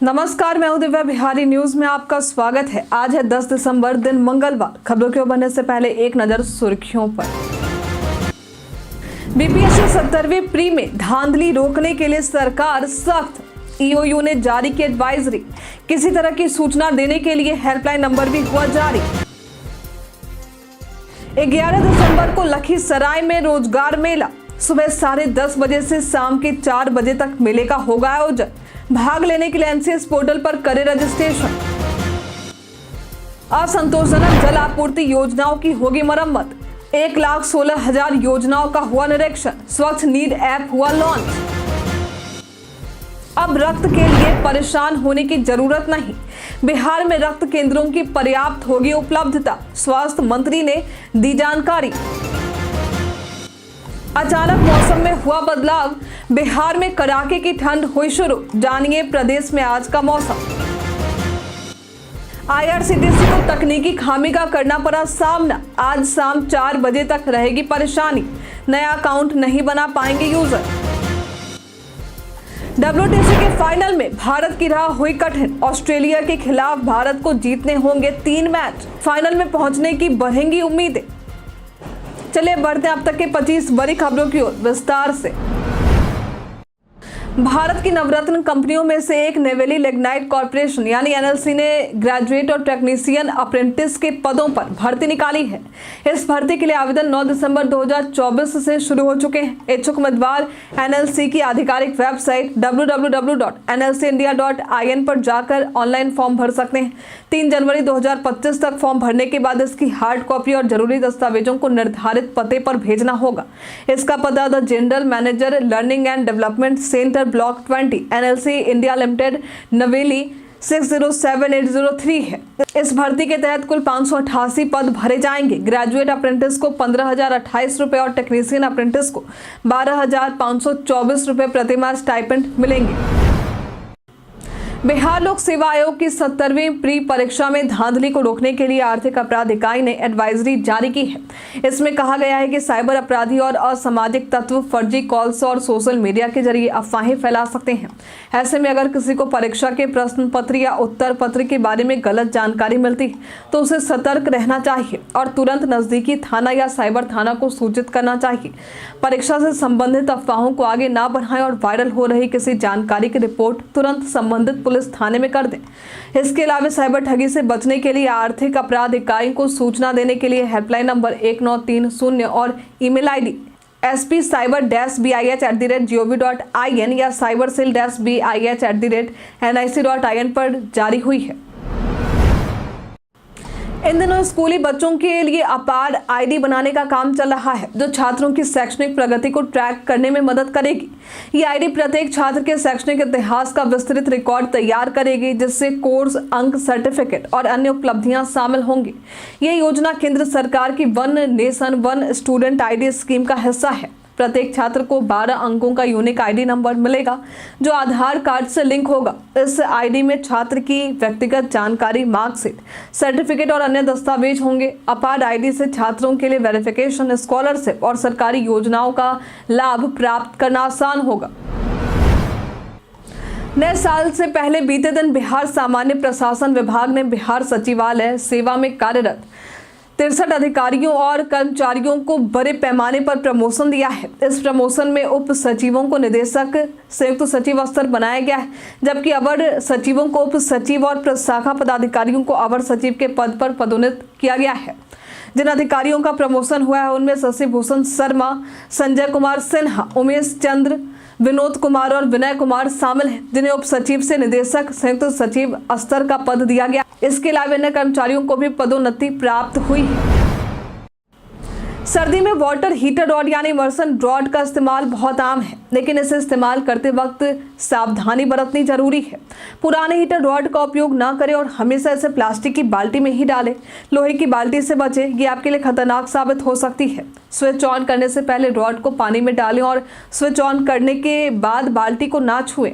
नमस्कार, मैं हूं दिव्या बिहारी। न्यूज में आपका स्वागत है। आज है 10 दिसंबर, दिन मंगलवार। खबरों के बढ़ने से पहले एक नजर सुर्खियों पर। बीपीएससी 70वीं प्री में धांधली रोकने के लिए सरकार सख्त। ईओयू ने जारी की एडवाइजरी। किसी तरह की सूचना देने के लिए हेल्पलाइन नंबर भी हुआ जारी। 11 दिसंबर को लखीसराय में रोजगार मेला। सुबह 10:30 बजे से शाम के 4 बजे तक मेले का होगा आयोजन। भाग लेने के लिए एनसीएस पोर्टल पर करें रजिस्ट्रेशन। असंतोषजनक जल आपूर्ति योजनाओं की होगी मरम्मत। 1,16,000 योजनाओं का हुआ निरीक्षण। स्वच्छ नीड ऐप हुआ लॉन्च। अब रक्त के लिए परेशान होने की जरूरत नहीं। बिहार में रक्त केंद्रों की पर्याप्त होगी उपलब्धता। स्वास्थ्य मंत्री ने दी जानकारी। अचानक मौसम में हुआ बदलाव। बिहार में कड़ाके की ठंड हुई शुरू। जानिए प्रदेश में आज का मौसम। आईआरसीटीसी को तकनीकी खामी का करना पड़ा सामना। आज शाम 4 बजे तक रहेगी परेशानी। नया अकाउंट नहीं बना पाएंगे यूजर। डब्ल्यूटीसी के फाइनल में भारत की राह हुई कठिन। ऑस्ट्रेलिया के खिलाफ भारत को जीतने होंगे 3 मैच। फाइनल में पहुंचने की बढ़ेंगी उम्मीदें। चलिए बढ़ते हैं अब तक के 25 बड़ी खबरों की ओर विस्तार से। भारत की नवरत्न कंपनियों में से एक नेवेली लिग्नाइट कॉर्पोरेशन यानी एनएलसी ने ग्रेजुएट और टेक्नीशियन अप्रेंटिस के पदों पर भर्ती निकाली है। इस भर्ती के लिए आवेदन 9 दिसंबर 2024 से शुरू हो चुके हैं। इच्छुक उम्मीदवार एनएलसी की आधिकारिक वेबसाइट www.nlcindia.in पर जाकर ऑनलाइन फॉर्म भर सकते हैं। 3 जनवरी 2025 तक फॉर्म भरने के बाद इसकी हार्ड कॉपी और जरूरी दस्तावेजों को निर्धारित पते पर भेजना होगा। इसका पता the general manager learning and development centre block 20 NLC India limited नवेली 607803 है। इस भर्ती के तहत कुल 588 पद भरे जाएंगे। ग्रेजुएट अप्रेंटिस को 15,028 रुपए और टेक्नीशियन अप्रेंटिस को 12,524 रुपए प्रतिमाह स्टाइपेंड मिलेंगे। बिहार लोक सेवा आयोग की 70वीं प्री परीक्षा में धांधली को रोकने के लिए आर्थिक अपराध इकाई ने एडवाइजरी जारी की है। इसमें कहा गया है कि साइबर अपराधी और असामाजिक तत्व फर्जी कॉल्स और सोशल मीडिया के जरिए अफवाहें फैला सकते हैं। ऐसे में अगर किसी को परीक्षा के प्रश्न पत्र या उत्तर पत्र के बारे में गलत जानकारी मिलती है तो उसे सतर्क रहना चाहिए और तुरंत नजदीकी थाना या साइबर थाना को सूचित करना चाहिए। परीक्षा से संबंधित अफवाहों को आगे ना बढ़ाएं और वायरल हो रही किसी जानकारी की रिपोर्ट तुरंत संबंधित पुलिस थाने में कर दें। इसके अलावा साइबर ठगी से बचने के लिए आर्थिक अपराध इकाई को सूचना देने के लिए हेल्पलाइन नंबर 1930 और ईमेल आईडी sp-bih@gov.in या cybercell-bih@nic.in पर जारी हुई है। इन दिनों स्कूली बच्चों के लिए अपार आईडी बनाने का काम चल रहा है, जो छात्रों की शैक्षणिक प्रगति को ट्रैक करने में मदद करेगी। ये आईडी प्रत्येक छात्र के शैक्षणिक इतिहास का विस्तृत रिकॉर्ड तैयार करेगी, जिससे कोर्स, अंक, सर्टिफिकेट और अन्य उपलब्धियां शामिल होंगी। ये योजना केंद्र सरकार की one nation one student ID scheme का हिस्सा है। प्रत्येक छात्र को 12 अंकों का यूनिक आईडी नंबर मिलेगा, जो आधार कार्ड से लिंक होगा। इस आईडी में छात्र की व्यक्तिगत जानकारी, मार्कशीट, सर्टिफिकेट और अन्य दस्तावेज होंगे। अपार आईडी से छात्रों के लिए वेरिफिकेशन, स्कॉलरशिप और सरकारी योजनाओं का लाभ प्राप्त करना आसान होगा। नए साल से पहले बीते दिन बिहार सामान्य प्रशासन विभाग ने बिहार सचिवालय सेवा में कार्यरत 63 अधिकारियों और कर्मचारियों को बड़े पैमाने पर प्रमोशन दिया है। इस प्रमोशन में उप सचिवों को निदेशक, संयुक्त सचिव स्तर बनाया गया है, जबकि अवर सचिवों को उप सचिव और प्रशाखा पदाधिकारियों को अवर सचिव के पद पर पदोन्नत किया गया है। जिन अधिकारियों का प्रमोशन हुआ है उनमें शशि भूषण शर्मा, संजय कुमार सिन्हा, उमेश चंद्र, विनोद कुमार और विनय कुमार शामिल हैं, जिन्हें उप सचिव से निदेशक, संयुक्त सचिव स्तर का पद दिया गया। इसके अलावा अन्य कर्मचारियों को भी पदोन्नति प्राप्त हुई है। सर्दी में वाटर हीटर रॉड यानी इमर्सन रॉड का इस्तेमाल बहुत आम है, लेकिन इसे इस्तेमाल करते वक्त सावधानी बरतनी जरूरी है। पुराने हीटर रॉड का उपयोग ना करें और हमेशा इसे प्लास्टिक की बाल्टी में ही डालें। लोहे की बाल्टी से बचें, ये आपके लिए खतरनाक साबित हो सकती है। स्विच ऑन करने से पहले रॉड को पानी में डालें और स्विच ऑन करने के बाद बाल्टी को ना छुएं।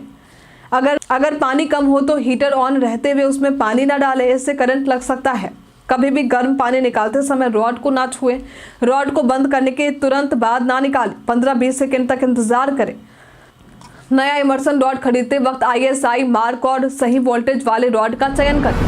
अगर पानी कम हो तो हीटर ऑन रहते हुए उसमें पानी ना डालें, इससे करंट लग सकता है। कभी भी गर्म पानी निकालते समय रॉड को ना छुएं। रॉड को बंद करने के तुरंत बाद ना निकालें। 15-20 सेकंड तक इंतजार करें। नया इमर्सन रॉड खरीदते वक्त ISI मार्क और सही वोल्टेज वाले रॉड का चयन करें।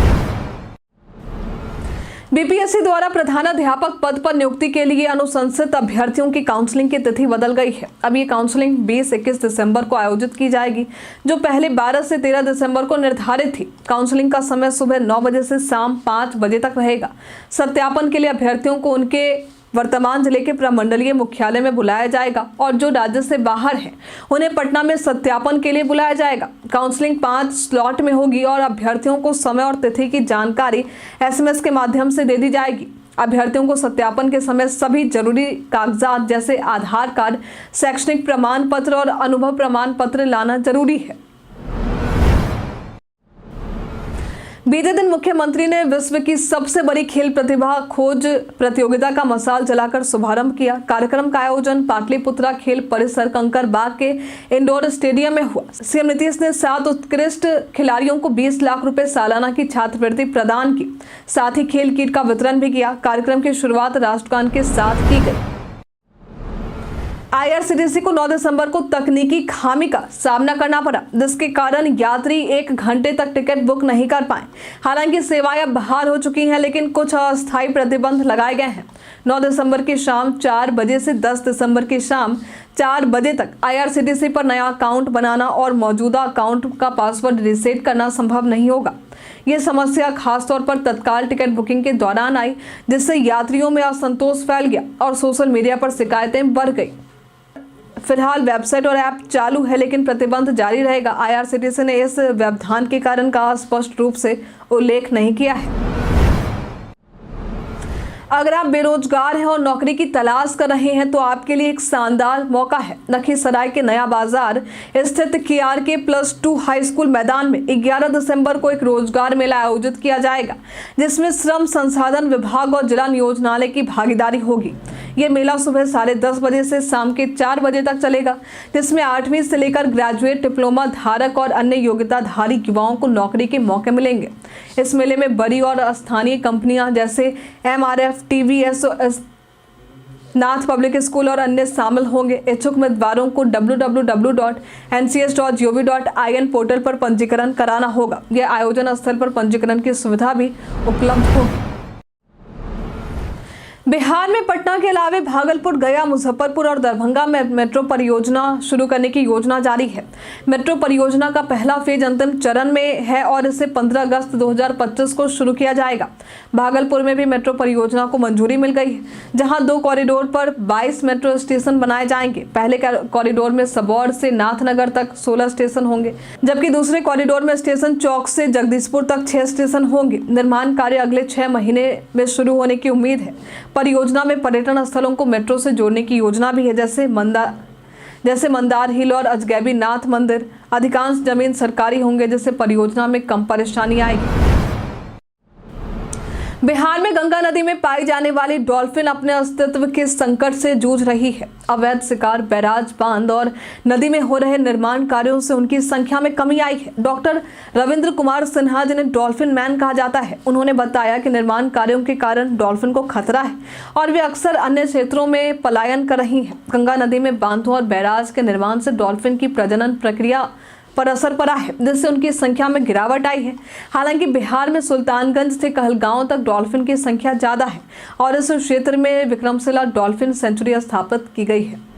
BPSC द्वारा प्रधानाध्यापक पद पर नियुक्ति के लिए अनुशंसित अभ्यर्थियों की काउंसलिंग की तिथि बदल गई है। अब ये काउंसलिंग 20-21 दिसंबर को आयोजित की जाएगी, जो पहले 12 से 13 दिसंबर को निर्धारित थी। काउंसलिंग का समय सुबह 9 बजे से शाम 5 बजे तक रहेगा। सत्यापन के लिए अभ्यर्थियों को उनके वर्तमान जिले के प्रमंडलीय मुख्यालय में बुलाया जाएगा और जो राज्य से बाहर हैं उन्हें पटना में सत्यापन के लिए बुलाया जाएगा। काउंसलिंग 5 स्लॉट में होगी और अभ्यर्थियों को समय और तिथि की जानकारी SMS के माध्यम से दे दी जाएगी। अभ्यर्थियों को सत्यापन के समय सभी जरूरी कागजात जैसे आधार कार्ड, शैक्षणिक प्रमाण पत्र और अनुभव प्रमाण पत्र लाना जरूरी है। बीते दिन मुख्यमंत्री ने विश्व की सबसे बड़ी खेल प्रतिभा खोज प्रतियोगिता का मशाल जलाकर शुभारंभ किया। कार्यक्रम का आयोजन पाटलिपुत्रा खेल परिसर कंकरबाग के इंडोर स्टेडियम में हुआ। CM नीतीश ने 7 उत्कृष्ट खिलाड़ियों को 20 लाख रुपए सालाना की छात्रवृत्ति प्रदान की, साथ ही खेल किट का वितरण भी किया। कार्यक्रम की शुरुआत राष्ट्रगान के साथ की गई। IRCTC को 9 दिसंबर को तकनीकी खामी का सामना करना पड़ा, जिसके कारण यात्री 1 घंटे तक टिकट बुक नहीं कर पाए। हालांकि सेवाएं अब बहाल हो चुकी हैं, लेकिन कुछ अस्थायी प्रतिबंध लगाए गए हैं। 9 दिसंबर की शाम 4 बजे से 10 दिसंबर की शाम 4 बजे तक IRCTC पर नया अकाउंट बनाना और मौजूदा अकाउंट का पासवर्ड रीसेट करना संभव नहीं होगा। ये समस्या खासतौर पर तत्काल टिकट बुकिंग के दौरान आई, जिससे यात्रियों में असंतोष फैल गया और सोशल मीडिया पर शिकायतें बढ़ गई। फिलहाल वेबसाइट और ऐप चालू है, लेकिन प्रतिबंध जारी रहेगा। IRCTC ने इस व्यवधान के कारण का स्पष्ट रूप से उल्लेख नहीं किया है। अगर आप बेरोजगार हैं और नौकरी की तलाश कर रहे हैं तो आपके लिए एक शानदार मौका है। लखीसराय के नया बाजार स्थित KRK+2 हाई स्कूल मैदान में 11 दिसंबर को एक रोजगार मेला आयोजित किया जाएगा, जिसमें श्रम संसाधन विभाग और जिला नियोजनालय की भागीदारी होगी। ये मेला सुबह 10:30 बजे से शाम के 4 बजे तक चलेगा, जिसमें 8वीं से लेकर ग्रेजुएट, डिप्लोमा धारक और अन्य योग्यताधारी युवाओं को नौकरी के मौके मिलेंगे। इस मेले में बड़ी और स्थानीय कंपनियां जैसे MRF, TVS, नाथ पब्लिक स्कूल और अन्य शामिल होंगे। इच्छुक उम्मीदवारों को www.ncs.gov.in पोर्टल पर पंजीकरण कराना होगा। यह आयोजन स्थल पर पंजीकरण की सुविधा भी उपलब्ध होगी। बिहार में पटना के अलावे भागलपुर, गया, मुजफ्फरपुर और दरभंगा में मेट्रो परियोजना शुरू करने की योजना जारी है। मेट्रो परियोजना का पहला फेज अंतिम चरण में है और इसे 15 अगस्त 2025 को शुरू किया जाएगा। भागलपुर में भी मेट्रो परियोजना को मंजूरी मिल गई है, जहां 2 कॉरिडोर पर 22 मेट्रो स्टेशन बनाए जाएंगे। पहले कॉरिडोर में सबौर से नाथनगर तक 16 स्टेशन होंगे, जबकि दूसरे कॉरिडोर में स्टेशन चौक से जगदीशपुर तक 6 स्टेशन होंगे। निर्माण कार्य अगले 6 महीने में शुरू होने की उम्मीद है। परियोजना में पर्यटन स्थलों को मेट्रो से जोड़ने की योजना भी है, जैसे मंदार हिल और अजगैबी नाथ मंदिर। अधिकांश जमीन सरकारी होंगे, जिससे परियोजना में कम परेशानी आएगी। बिहार में गंगा नदी में पाई जाने वाली डॉल्फिन अपने अस्तित्व के संकट से जूझ रही है। अवैध शिकार, बैराज, बांध और नदी में हो रहे निर्माण कार्यों से उनकी संख्या में कमी आई है। डॉक्टर रविंद्र कुमार सिन्हा, जिन्हें डॉल्फिन मैन कहा जाता है, उन्होंने बताया कि निर्माण कार्यों के कारण डॉल्फिन को खतरा है और वे अक्सर अन्य क्षेत्रों में पलायन कर रही हैं। गंगा नदी में बांधों और बैराज के निर्माण से डॉल्फिन की प्रजनन प्रक्रिया पर असर पड़ा है, जिससे उनकी संख्या में गिरावट आई है। हालांकि बिहार में सुल्तानगंज से कहलगांव तक डॉल्फिन की संख्या ज्यादा है और इस क्षेत्र में विक्रमशिला डॉल्फिन सेंचुरी स्थापित की गई है।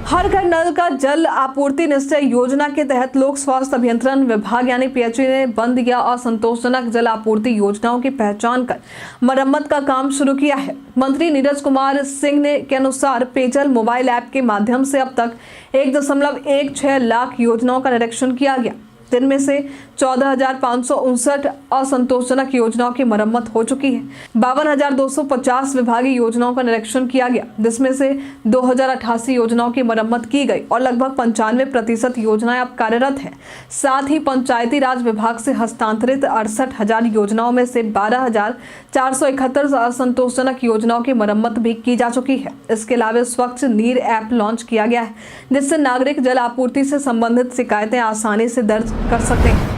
हर घर नल का जल आपूर्ति निश्चय योजना के तहत लोक स्वास्थ्य अभियंत्रण विभाग यानी PHE ने बंद या असंतोषजनक जल आपूर्ति योजनाओं की पहचान कर मरम्मत का काम शुरू किया है। मंत्री नीरज कुमार सिंह ने के अनुसार पेयजल मोबाइल ऐप के माध्यम से अब तक 1.16 लाख योजनाओं का निरीक्षण किया गया, जिनमें से 14,559 असंतोषजनक योजनाओं की मरम्मत हो चुकी है। 52,250 विभागीय योजनाओं का निरीक्षण किया गया, जिसमें से 2,088 योजनाओं की मरम्मत की गई और लगभग 95% योजनाएं अब कार्यरत हैं। साथ ही पंचायती राज विभाग से हस्तांतरित 68,000 योजनाओं में से 12,471 असंतोषजनक योजनाओं की मरम्मत भी की जा चुकी है। इसके अलावा स्वच्छ नीर ऐप लॉन्च किया गया है, जिससे नागरिक जल आपूर्ति से संबंधित शिकायतें आसानी से दर्ज कर सकते हैं।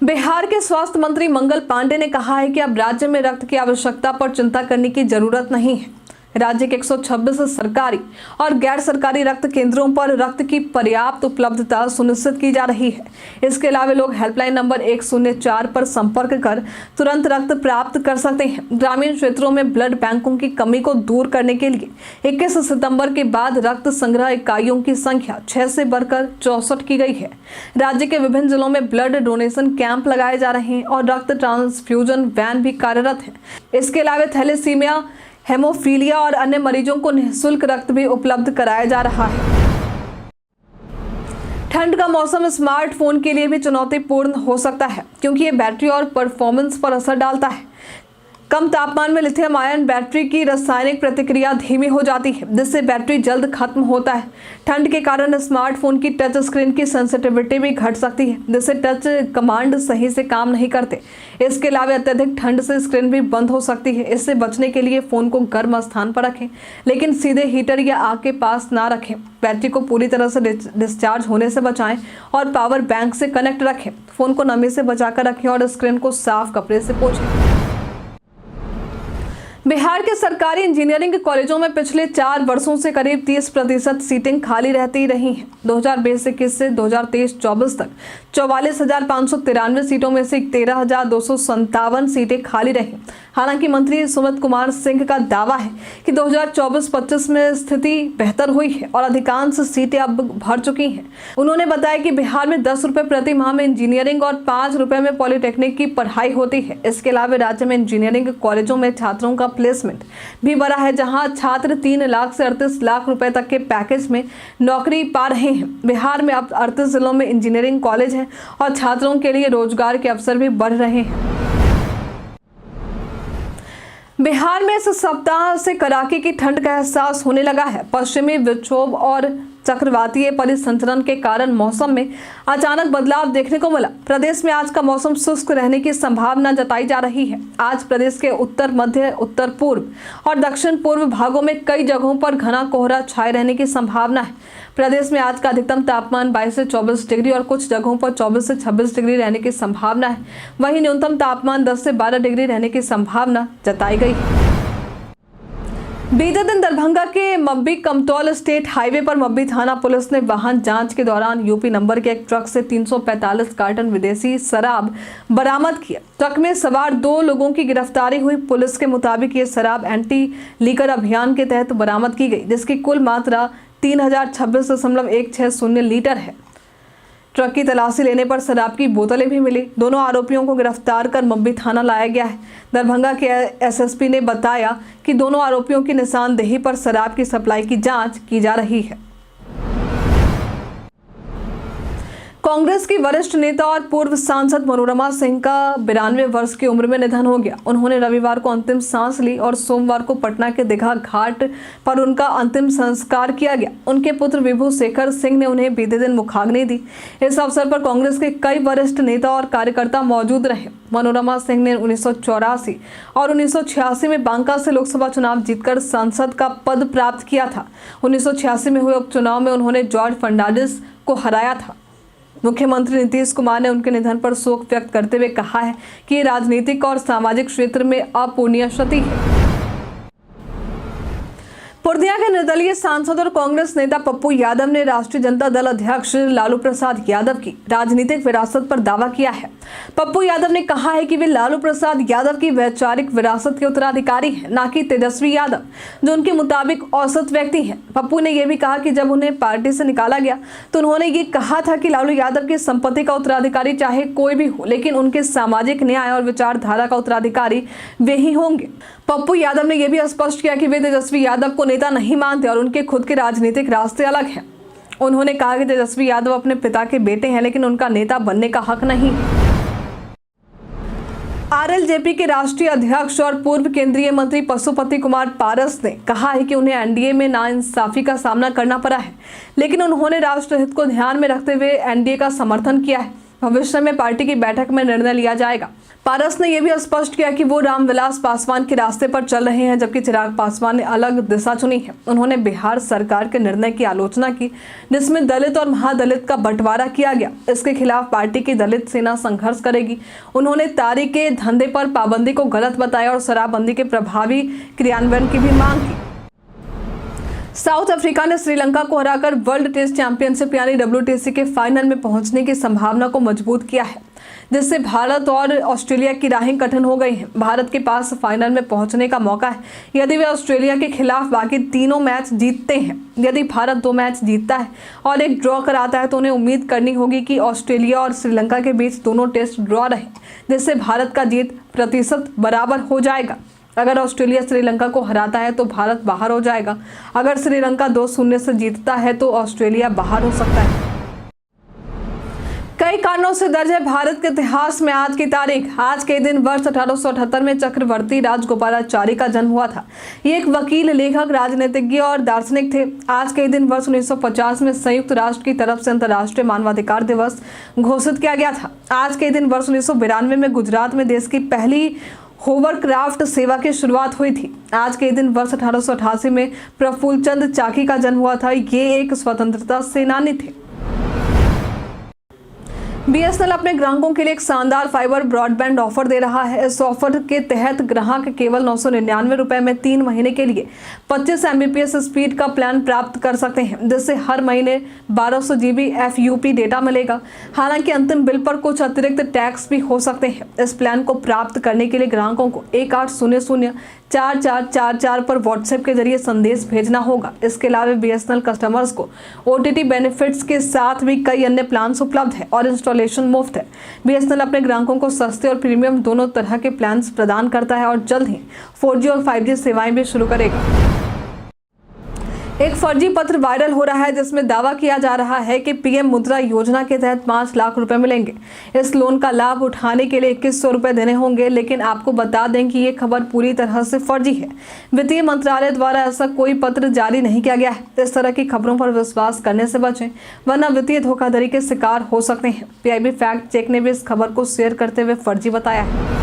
बिहार के स्वास्थ्य मंत्री मंगल पांडे ने कहा है कि अब राज्य में रक्त की आवश्यकता पर चिंता करने की जरूरत नहीं है। राज्य के 126 सरकारी और गैर सरकारी रक्त केंद्रों पर रक्त की पर्याप्त उपलब्धता सुनिश्चित की जा रही है। इसके अलावा लोग हेल्पलाइन नंबर 104 पर संपर्क कर तुरंत रक्त प्राप्त कर सकते हैं। ग्रामीण क्षेत्रों में ब्लड बैंकों की कमी को दूर करने के लिए 21 सितंबर के बाद रक्त संग्रह इकाइयों की संख्या 6 से बढ़कर 64 की गई है। राज्य के विभिन्न जिलों में ब्लड डोनेशन कैंप लगाए जा रहे हैं और रक्त ट्रांसफ्यूजन वैन भी कार्यरत है। इसके अलावा थैलेसीमिया, हेमोफीलिया और अन्य मरीजों को निःशुल्क रक्त भी उपलब्ध कराया जा रहा है। ठंड का मौसम स्मार्टफोन के लिए भी चुनौतीपूर्ण हो सकता है, क्योंकि ये बैटरी और परफॉर्मेंस पर असर डालता है। कम तापमान में लिथियम आयन बैटरी की रासायनिक प्रतिक्रिया धीमी हो जाती है, जिससे बैटरी जल्द खत्म होता है। ठंड के कारण स्मार्टफोन की टच स्क्रीन की सेंसिटिविटी भी घट सकती है, जिससे टच कमांड सही से काम नहीं करते। इसके अलावा अत्यधिक ठंड से स्क्रीन भी बंद हो सकती है। इससे बचने के लिए फोन को गर्म स्थान पर रखें, लेकिन सीधे हीटर या आग के पास ना रखें। बैटरी को पूरी तरह से डिस्चार्ज होने से बचाएं और पावर बैंक से कनेक्ट रखें। फोन को नमी से बचाकर रखें और स्क्रीन को साफ कपड़े से पोंछें। बिहार के सरकारी इंजीनियरिंग कॉलेजों में पिछले 4 वर्षों से करीब 30% सीटें खाली रहती रही हैं। 2020-21 से 2023-24 तक 44,593 सीटों में से 13,257 सीटें खाली रहीं। हालांकि मंत्री सुमित कुमार सिंह का दावा है कि 2024-25 में स्थिति बेहतर हुई है और अधिकांश सीटें अब भर चुकी हैं। उन्होंने बताया कि बिहार में 10 रुपये प्रति माह में इंजीनियरिंग और 5 रुपये में पॉलिटेक्निक की पढ़ाई होती है। इसके अलावा राज्य में इंजीनियरिंग कॉलेजों में छात्रों का प्लेसमेंट भी बढ़ा है, जहां छात्र 3 लाख से 38 लाख रुपए तक के पैकेज में नौकरी पा रहे हैं। बिहार में अब 38 जिलों में इंजीनियरिंग कॉलेज हैं और छात्रों के लिए रोजगार के अवसर भी बढ़ रहे हैं। बिहार में इस सप्ताह से कड़ाके की ठंड का एहसास होने लगा है। पश्चिमी विक्षोभ और चक्रवातीय परिसंचरण के कारण मौसम में अचानक बदलाव देखने को मिला। प्रदेश में आज का मौसम शुष्क रहने की संभावना जताई जा रही है। आज प्रदेश के उत्तर मध्य, उत्तर पूर्व और दक्षिण पूर्व भागों में कई जगहों पर घना कोहरा छाए रहने की संभावना है। प्रदेश में आज का अधिकतम तापमान 22 से 24 डिग्री और कुछ जगहों पर 24 से 26 डिग्री रहने की संभावना है। वहीं न्यूनतम तापमान 10 से 12 डिग्री रहने की संभावना जताई गई है। बीते दिन दरभंगा के मब्बी कमतौल स्टेट हाईवे पर मब्बी थाना पुलिस ने वाहन जांच के दौरान यूपी नंबर के एक ट्रक से 345 कार्टन विदेशी शराब बरामद किया। ट्रक में सवार 2 लोगों की गिरफ्तारी हुई। पुलिस के मुताबिक ये शराब एंटी लीकर अभियान के तहत बरामद की गई, जिसकी कुल मात्रा 3026.160 लीटर है। ट्रक की तलाशी लेने पर शराब की बोतलें भी मिली। दोनों आरोपियों को गिरफ्तार कर मब्बी थाना लाया गया है। दरभंगा के एसएसपी ने बताया कि दोनों आरोपियों की निशानदेही पर शराब की सप्लाई की जांच की जा रही है। कांग्रेस की वरिष्ठ नेता और पूर्व सांसद मनोरमा सिंह का 92 वर्ष की उम्र में निधन हो गया। उन्होंने रविवार को अंतिम सांस ली और सोमवार को पटना के दीघा घाट पर उनका अंतिम संस्कार किया गया। उनके पुत्र विभू शेखर सिंह ने उन्हें बीते दिन मुखाग्नि दी। इस अवसर पर कांग्रेस के कई वरिष्ठ नेता और कार्यकर्ता मौजूद रहे। मनोरमा सिंह ने 1984 और 1986 में बांका से लोकसभा चुनाव जीतकर सांसद का पद प्राप्त किया था। 1986 में हुए उपचुनाव में उन्होंने जॉर्ज फर्नांडिस को हराया था। मुख्यमंत्री नीतीश कुमार ने उनके निधन पर शोक व्यक्त करते हुए कहा है कि राजनीतिक और सामाजिक क्षेत्र में अपूरणीय क्षति है। पूर्णिया के निर्दलीय सांसद और कांग्रेस नेता पप्पू यादव ने राष्ट्रीय जनता दल अध्यक्ष लालू प्रसाद यादव की राजनीतिक विरासत पर दावा किया है। पप्पू यादव ने कहा है कि वे लालू प्रसाद यादव की वैचारिक विरासत के उत्तराधिकारी हैं, न कि तेजस्वी यादव, जो उनके मुताबिक औसत व्यक्ति हैं। पप्पू ने यह भी कहा कि जब उन्हें पार्टी से निकाला गया तो उन्होंने ये कहा था कि लालू यादव की संपत्ति का उत्तराधिकारी चाहे कोई भी हो, लेकिन उनके सामाजिक न्याय और विचारधारा का उत्तराधिकारी वे ही होंगे। पप्पू यादव ने यह भी स्पष्ट किया कि वे तेजस्वी यादव को नेता नहीं मानते और उनके खुद के राजनीतिक रास्ते अलग हैं। उन्होंने कहा कि तेजस्वी यादव अपने पिता के बेटे हैं, लेकिन उनका नेता बनने का हक नहीं। आरएलजेपी के राष्ट्रीय अध्यक्ष और पूर्व केंद्रीय मंत्री पशुपति कुमार पारस ने कहा है कि उन्हें एनडीए में नाइंसाफी का सामना करना पड़ा है, लेकिन उन्होंने राष्ट्रहित को ध्यान में रखते हुए एनडीए का समर्थन किया है। भविष्य में पार्टी की बैठक में निर्णय लिया जाएगा। पारस ने यह भी स्पष्ट किया कि वो रामविलास पासवान के रास्ते पर चल रहे हैं, जबकि चिराग पासवान ने अलग दिशा चुनी है। उन्होंने बिहार सरकार के निर्णय की आलोचना की, जिसमें दलित और महादलित का बंटवारा किया गया। इसके खिलाफ पार्टी की दलित सेना संघर्ष करेगी। उन्होंने तारी के धंधे पर पाबंदी को गलत बताया और शराबबंदी के प्रभावी क्रियान्वयन की भी मांग की। साउथ अफ्रीका ने श्रीलंका को हराकर वर्ल्ड टेस्ट चैंपियनशिप यानी WTC के फाइनल में पहुंचने की संभावना को मजबूत किया है, जिससे भारत और ऑस्ट्रेलिया की राहें कठिन हो गई हैं। भारत के पास फाइनल में पहुंचने का मौका है यदि वे ऑस्ट्रेलिया के खिलाफ बाकी तीनों मैच जीतते हैं। यदि भारत 2 मैच जीतता है और एक ड्रॉ कराता है तो उन्हें उम्मीद करनी होगी कि ऑस्ट्रेलिया और श्रीलंका के बीच दोनों टेस्ट ड्रॉ रहे, जिससे भारत का जीत प्रतिशत बराबर हो जाएगा। अगर ऑस्ट्रेलिया श्रीलंका को हराता है तो भारत बाहर हो जाएगा। अगर श्रीलंका 2-0 से जीतता है तो ऑस्ट्रेलिया बाहर हो सकता है। कई कारणों से दर्ज है भारत के इतिहास में आज की तारीख। आज के दिन वर्ष 1878 में चक्रवर्ती राजगोपालाचारी का जन्म हुआ था। ये एक वकील, लेखक, राजनीतिज्ञ और दार्शनिक थे। आज के दिन वर्ष 1950 में संयुक्त राष्ट्र की तरफ से अंतर्राष्ट्रीय मानवाधिकार दिवस घोषित किया गया था। आज के दिन वर्ष 1992 में गुजरात में देश की पहली होवरक्राफ्ट सेवा की शुरुआत हुई थी। आज के दिन वर्ष 1888 में प्रफुल्ल चंद्र चाकी का जन्म हुआ था। ये एक स्वतंत्रता सेनानी थे। BSNL अपने ग्राहकों के लिए एक शानदार फाइबर ब्रॉडबैंड ऑफर दे रहा है। इस ऑफर के तहत ग्राहक केवल 999 रुपए में 3 महीने के लिए 25 Mbps स्पीड का प्लान प्राप्त कर सकते हैं, जिससे हर महीने 1200 GB FUP डेटा मिलेगा। हालांकि अंतिम बिल पर कुछ अतिरिक्त टैक्स भी हो सकते हैं। इस प्लान को प्राप्त करने के लिए ग्राहकों को 1800-4444 पर व्हाट्सएप के जरिए संदेश भेजना होगा। इसके अलावा BSNL कस्टमर्स को OTT बेनिफिट्स के साथ भी कई अन्य प्लान्स उपलब्ध है और इंस्टॉलेशन मुफ्त है। BSNL अपने ग्राहकों को सस्ते और प्रीमियम दोनों तरह के प्लान्स प्रदान करता है और जल्द ही 4G और 5G सेवाएं भी शुरू करेगा। एक फर्जी पत्र वायरल हो रहा है जिसमें दावा किया जा रहा है कि PM मुद्रा योजना के तहत 5 लाख रुपए मिलेंगे। इस लोन का लाभ उठाने के लिए 2100 रुपए देने होंगे, लेकिन आपको बता दें कि ये खबर पूरी तरह से फर्जी है। वित्तीय मंत्रालय द्वारा ऐसा कोई पत्र जारी नहीं किया गया है। इस तरह की खबरों पर विश्वास करने से बचें, वरना वित्तीय धोखाधड़ी के शिकार हो सकते हैं। PIB फैक्ट चेक ने भी इस खबर को शेयर करते हुए फर्जी बताया है।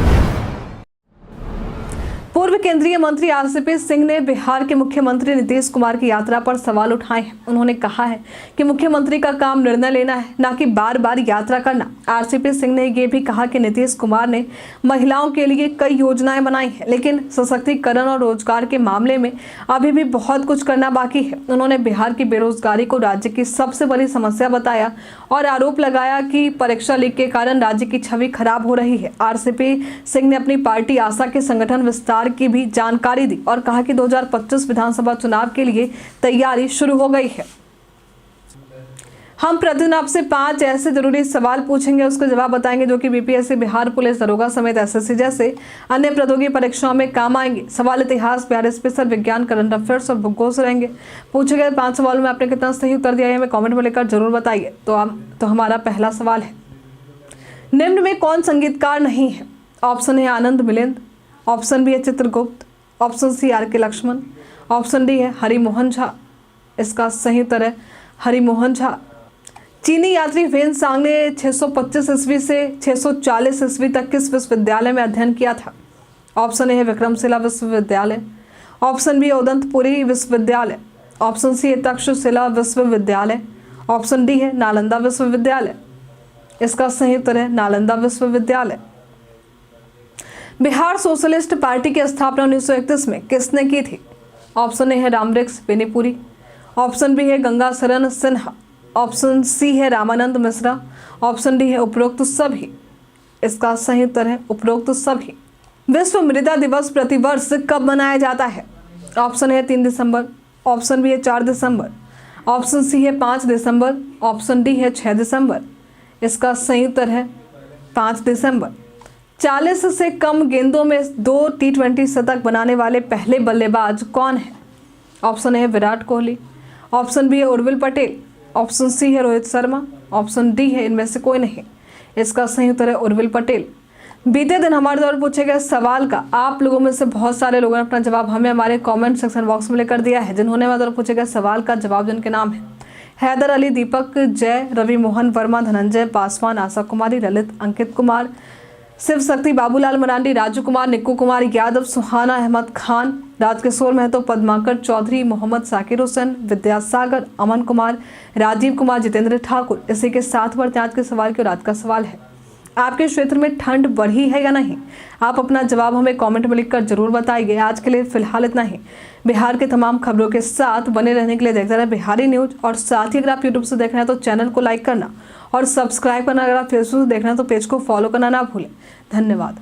पूर्व केंद्रीय मंत्री RCP सिंह ने बिहार के मुख्यमंत्री नीतीश कुमार की यात्रा पर सवाल उठाए हैं। उन्होंने कहा है कि मुख्यमंत्री का काम निर्णय लेना है, न कि बार बार यात्रा करना। RCP सिंह ने ये भी कहा कि नीतीश कुमार ने महिलाओं के लिए कई योजनाएं बनाई हैं, लेकिन सशक्तिकरण और रोजगार के मामले में अभी भी बहुत कुछ करना बाकी है। उन्होंने बिहार की बेरोजगारी को राज्य की सबसे बड़ी समस्या बताया और आरोप लगाया कि परीक्षा लीक के कारण राज्य की छवि खराब हो रही है। RCP सिंह ने अपनी पार्टी आशा के संगठन विस्तार की भी जानकारी दी और कहा कि 2025 विधानसभा चुनाव के लिए तैयारी शुरू हो गई है। हम प्रतिदिन आपसे 5 ऐसे जरूरी सवाल पूछेंगे, उसके जवाब बताएंगे जो कि BPSC, बिहार पुलिस दरोगा समेत SSC जैसे अन्य प्रतियोगी परीक्षाओं में काम आएंगे। सवाल इतिहास, बिहार स्पेशल, विज्ञान, करंट अफेयर्स और भूगोल से रहेंगे। पूछे गए 5 सवालों में आपने कितना सही उत्तर दिया है हमें कमेंट में लिखकर जरूर बताइए। तो हमारा पहला सवाल है, निम्न में कौन संगीतकार नहीं है? ऑप्शन है आनंद मिलिंद, ऑप्शन बी है Chitragupta, option C RK Laxman, option D है हरिमोहन झा। इसका सही उत्तर है हरिमोहन झा। चीनी यात्री वेन सांग ने 625 ईस्वी से 640 ईस्वी तक किस विश्वविद्यालय में अध्ययन किया था? ऑप्शन ए है विक्रमशिला विश्वविद्यालय, ऑप्शन बी है उदंतपुरी विश्वविद्यालय, ऑप्शन सी है तक्षशिला विश्वविद्यालय, ऑप्शन डी है नालंदा विश्वविद्यालय। इसका सही उत्तर है नालंदा विश्वविद्यालय। बिहार सोशलिस्ट पार्टी की स्थापना 1931 में किसने की थी? ऑप्शन ए है रामवृक्ष बेनीपुरी, ऑप्शन बी है गंगा शरण सिन्हा, ऑप्शन सी है रामानंद मिश्रा, ऑप्शन डी है उपरोक्त सभी। इसका सही उत्तर है उपरोक्त सभी। विश्व मृदा दिवस प्रतिवर्ष कब मनाया जाता है? ऑप्शन है 3 दिसंबर, ऑप्शन बी है 4 दिसंबर, ऑप्शन सी है 5 दिसंबर, ऑप्शन डी है 6 दिसंबर। इसका सही उत्तर है 5 दिसंबर। 40 से कम गेंदों में 2 T20 शतक बनाने वाले पहले बल्लेबाज कौन है? ऑप्शन ए है विराट कोहली, ऑप्शन बी है उर्विल पटेल, ऑप्शन सी है रोहित शर्मा, ऑप्शन डी है इनमें से कोई नहीं। इसका सही उत्तर है उर्विल पटेल। बीते दिन हमारे द्वारा पूछे गए सवाल का आप लोगों में से बहुत सारे लोगों ने अपना जवाब हमें हमारे कमेंट सेक्शन बॉक्स में लेकर दिया है। जिन्होंने हमारे द्वारा पूछे गए सवाल का जवाब, जिनके नाम है हैदर अली, दीपक जय, रवि मोहन वर्मा, धनंजय पासवान, आशा कुमारी, ललित, अंकित कुमार, शिव शक्ति, बाबूलाल मरांडी, राजू कुमार, निक्कू कुमार यादव, सुहाना अहमद खान, राजकिशोर महतो, पद्माकर चौधरी, मोहम्मद साकिर हुसैन, विद्यासागर, अमन कुमार, राजीव कुमार, जितेंद्र ठाकुर। इसी के साथ बढ़ते आज के सवाल की और आज का सवाल है, आपके क्षेत्र में ठंड बढ़ी है या नहीं? आप अपना जवाब हमें कमेंट में लिखकर जरूर बताइए। आज के लिए फिलहाल इतना ही। बिहार के तमाम खबरों के साथ बने रहने के लिए देखते रहे बिहारी न्यूज, और साथ ही अगर आप यूट्यूब से देख रहे हैं तो चैनल को लाइक करना और सब्सक्राइब करना, अगर आप फेसबुक से देख रहे हैं तो पेज को फॉलो करना ना भूलें। धन्यवाद।